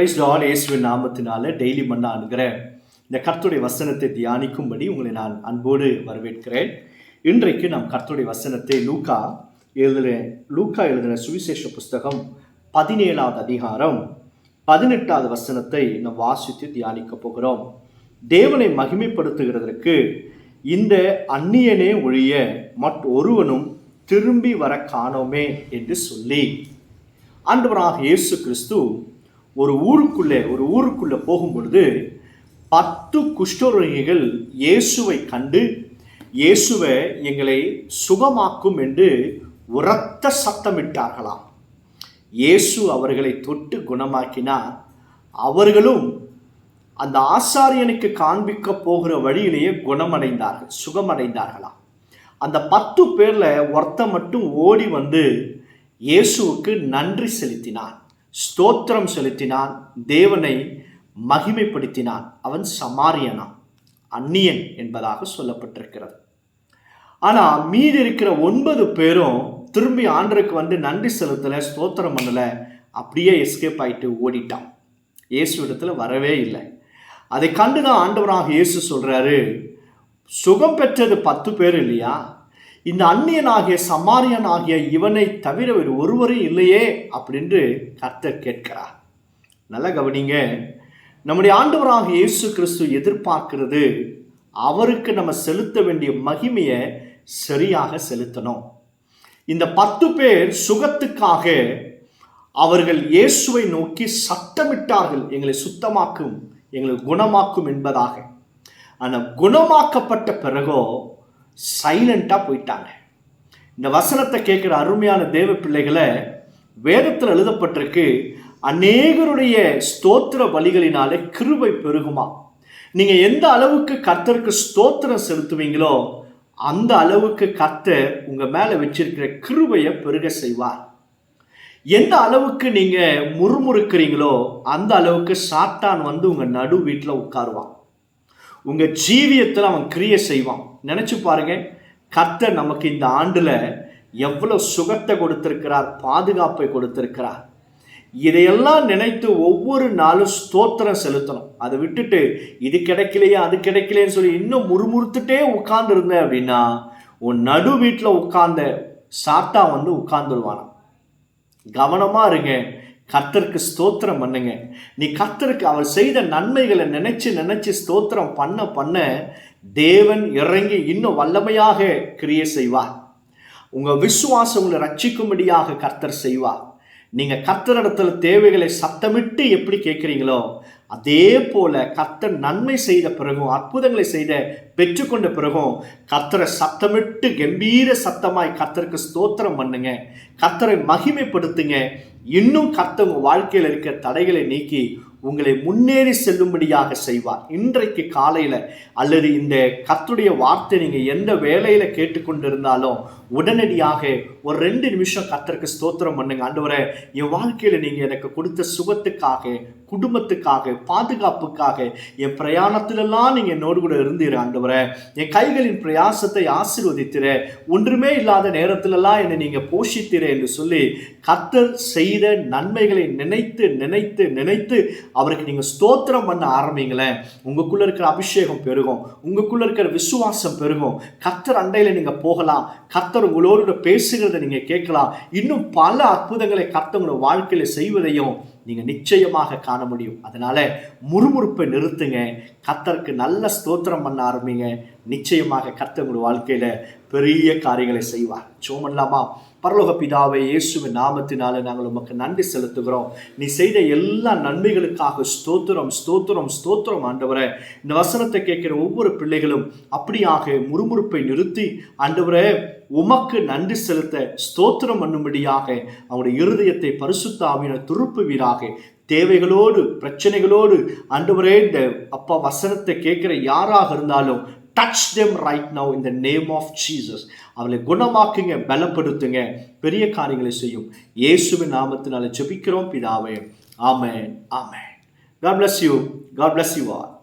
Price Lord. இயேசுவின் நாமத்தினால daily மன்னா என்கிற இந்த கர்த்தருடைய வசனத்தை தியானிக்கும்படி உங்களை நான் அன்போடு வரவேற்கிறேன். இன்றைக்கு நாம் கர்த்தருடைய வசனத்தை லூக்கா எழுதின சுவிசேஷ புஸ்தகம் 17வது அதிகாரம் 18வது வசனத்தை நாம் வாசித்து தியானிக்க போகிறோம். தேவனை மகிமைப்படுத்துகிறதற்கு இந்த அந்நியனே ஒழிய மற்றொருவனும் திரும்பி வர காணோமே என்று சொல்லி, ஆண்டவராக இயேசு கிறிஸ்து ஒரு ஊருக்குள்ளே போகும் பொழுது 10 குஷ்டரோகிகள் இயேசுவை கண்டு, இயேசுவை எங்களை சுகமாக்கும் என்று உரத்த சத்தமிட்டார்களாம். இயேசு அவர்களை தொட்டு குணமாக்கினார். அவர்களும் அந்த ஆசாரியனுக்கு காண்பிக்க போகிற வழியிலேயே சுகமடைந்தார்களாம். அந்த 10 பேர்ல ஒருத்தன் மட்டும் ஓடி வந்து இயேசுவுக்கு நன்றி செலுத்தினான், ஸ்தோத்திரம் செலுத்தினான், தேவனை மகிமைப்படுத்தினான். அவன் சமாரியனான், அந்நியன் என்பதாக சொல்லப்பட்டிருக்கிறது. ஆனால் மீதி இருக்கிற 9 பேரும் திரும்பி ஆண்டருக்கு வந்து நன்றி செலுத்தலை, ஸ்தோத்திரம் பண்ணலை, அப்படியே எஸ்கேப் ஆகிட்டு ஓடிட்டான். இயேசு இடத்துல வரவே இல்லை. அதை கண்டுதான் ஆண்டவராக இயேசு சொல்றாரு, சுகம் பெற்றது 10 பேர் இல்லையா, இந்த அந்நியனாகிய சமாரியனாகிய இவனை தவிர வேறு ஒருவரும் இல்லையே அப்படின்னு கர்த்தர் கேட்கிறார். நல்ல கவனிங்க, நம்முடைய ஆண்டவராக இயேசு கிறிஸ்து எதிர்பார்க்கிறது அவருக்கு நம்ம செலுத்த வேண்டிய மகிமையை சரியாக செலுத்தணும். இந்த 10 பேர் சுகத்துக்காக அவர்கள் இயேசுவை நோக்கி சத்தமிட்டார்கள், எங்களை சுத்தமாக்கும், எங்களை குணமாக்கும் என்பதாக. ஆனால் குணமாக்கப்பட்ட பிறகோ சைலண்டாக போயிட்டாங்க. இந்த வசனத்தை கேட்குற அருமையான தேவ பிள்ளைகளை, வேதத்தில் எழுதப்பட்டிருக்கு, அநேகருடைய ஸ்தோத்திர பலிகளினாலே கிருபை பெருகுமா. நீங்கள் எந்த அளவுக்கு கர்த்தருக்கு ஸ்தோத்திரம் செலுத்துவீங்களோ அந்த அளவுக்கு கர்த்தர் உங்கள் மேலே வச்சிருக்கிற கிருபையை பெருக செய்வார். எந்த அளவுக்கு நீங்கள் முறுமுறுக்கிறீங்களோ அந்த அளவுக்கு சாத்தான் வந்து உங்கள் நடு வீட்டில் உட்காருவான். உங்கள் ஜீவியத்தில் அவன் கிரியை செய்வான். நினச்சி பாருங்க, கர்த்தர் நமக்கு இந்த ஆண்டில் எவ்வளோ சுகத்தை கொடுத்திருக்கிறார், பாதுகாப்பை கொடுத்திருக்கிறார். இதையெல்லாம் நினைத்து ஒவ்வொரு நாளும் ஸ்தோத்திரம் செலுத்தணும். அதை விட்டுட்டு இது கிடைக்கலையே அது கிடைக்கலையேன்னு சொல்லி இன்னும் முறுமுறுத்துட்டே உட்கார்ந்து இருந்தேன் அப்படின்னா உன் நடு வீட்டில் உட்கார்ந்த சாத்தா வந்து உட்கார்ந்துருவானா. கவனமாக இருங்க, கர்த்தருக்கு ஸ்தோத்திரம் பண்ணுங்க. நீ கர்த்தருக்கு அவர் செய்த நன்மைகளை நினைச்சு ஸ்தோத்திரம் பண்ண தேவன் இறங்கி இன்னும் வல்லமையாக கிரியை செய்வார். உங்கள் விசுவாசம் உங்களை ரட்சிக்கும்படியாக கர்த்தர் செய்வார். நீங்கள் கர்த்தரிடத்துல தேவைகளை சத்தமிட்டு எப்படி கேட்குறீங்களோ அதே போல கர்த்தர் நன்மை செய்த பிறகும், அற்புதங்களை பெற்றுக்கொண்ட பிறகும் கர்த்தரை சத்தமிட்டு கம்பீர சத்தமாய் கர்த்தருக்கு ஸ்தோத்திரம் பண்ணுங்க, கர்த்தரை மகிமைப்படுத்துங்க. இன்னும் கர்த்தர் உங்கள் வாழ்க்கையில் இருக்க தடைகளை நீக்கி உங்களை முன்னேறி செல்லும்படியாக செய்வார். இன்றைக்கு காலையில் அல்லது இந்த கர்த்தருடைய வார்த்தை நீங்கள் எந்த வேலையில் கேட்டுக்கொண்டிருந்தாலும் உடனடியாக ஒரு 2 நிமிஷம் கர்த்தருக்கு ஸ்தோத்திரம் பண்ணுங்க. ஆண்டவரே, என் வாழ்க்கையில் நீங்கள் எனக்கு கொடுத்த சுகத்துக்காக, குடும்பத்துக்காக, பாதுகாப்புக்காக, என் பிரயாணத்திலெல்லாம் நீங்கள் என்னோடு கூட இருந்தீர். ஆண்டவரே, என் கைகளின் பிரயாசத்தை ஆசீர்வதித்திர, ஒன்றுமே இல்லாத நேரத்திலெல்லாம் என்னை நீங்கள் போஷித்திர என்று சொல்லி கர்த்தர் செய்த நன்மைகளை நினைத்து அவருக்கு நீங்கள் ஸ்தோத்திரம் பண்ண ஆரம்பிங்களேன். உங்களுக்குள்ள இருக்கிற அபிஷேகம் பெருகும், உங்களுக்குள்ள இருக்கிற விசுவாசம் பெருகும். கர்த்தர் அண்டையில் நீங்கள் போகலாம், கர்த்தர் உங்களோடு பேசுகிறத நீங்கள் கேட்கலாம். இன்னும் பல அற்புதங்களை கர்த்தர் உங்களோட வாழ்க்கையில் செய்வதையும் நீங்கள் நிச்சயமாக காண முடியும். அதனால முறுமுறுப்பை நிறுத்துங்க, கர்த்தருக்கு நல்ல ஸ்தோத்திரம் பண்ண ஆரம்பிங்க. நிச்சயமாக கர்த்தர் உங்களோட வாழ்க்கையில் பெரிய காரியங்களை செய்வார். சோமல்லாமா. பரலோக பிதாவே, இயேசுவின் நாமத்தினால நாங்கள் உமக்கு நன்றி செலுத்துகிறோம். நீ செய்த எல்லா நன்மைகளுக்காக ஸ்தோத்திரம் ஆண்டவரே. இந்த வசனத்தை கேட்கிற ஒவ்வொரு பிள்ளைகளும் அப்படியாக முறுமுறுப்பை நிறுத்தி ஆண்டவரே உமக்கு நன்றி செலுத்த ஸ்தோத்திரம் பண்ணும்படியாக அவருடைய இருதயத்தை பரிசுத்த ஆவியினர் துருப்புவீராக. தேவைகளோடு, பிரச்சனைகளோடு ஆண்டவரே இந்த அப்பா வசனத்தை கேட்கிற யாராக இருந்தாலும் touch them right now in the name of Jesus. அவளை குணமாக்குங்க, பலப்படுத்துங்க, பெரிய காரியங்களை செய்யும். இயேசுவின் நாமத்தினால ஜெபிக்கிறோம் பிதாவே. ஆமென், ஆமென். God bless you. God bless you all.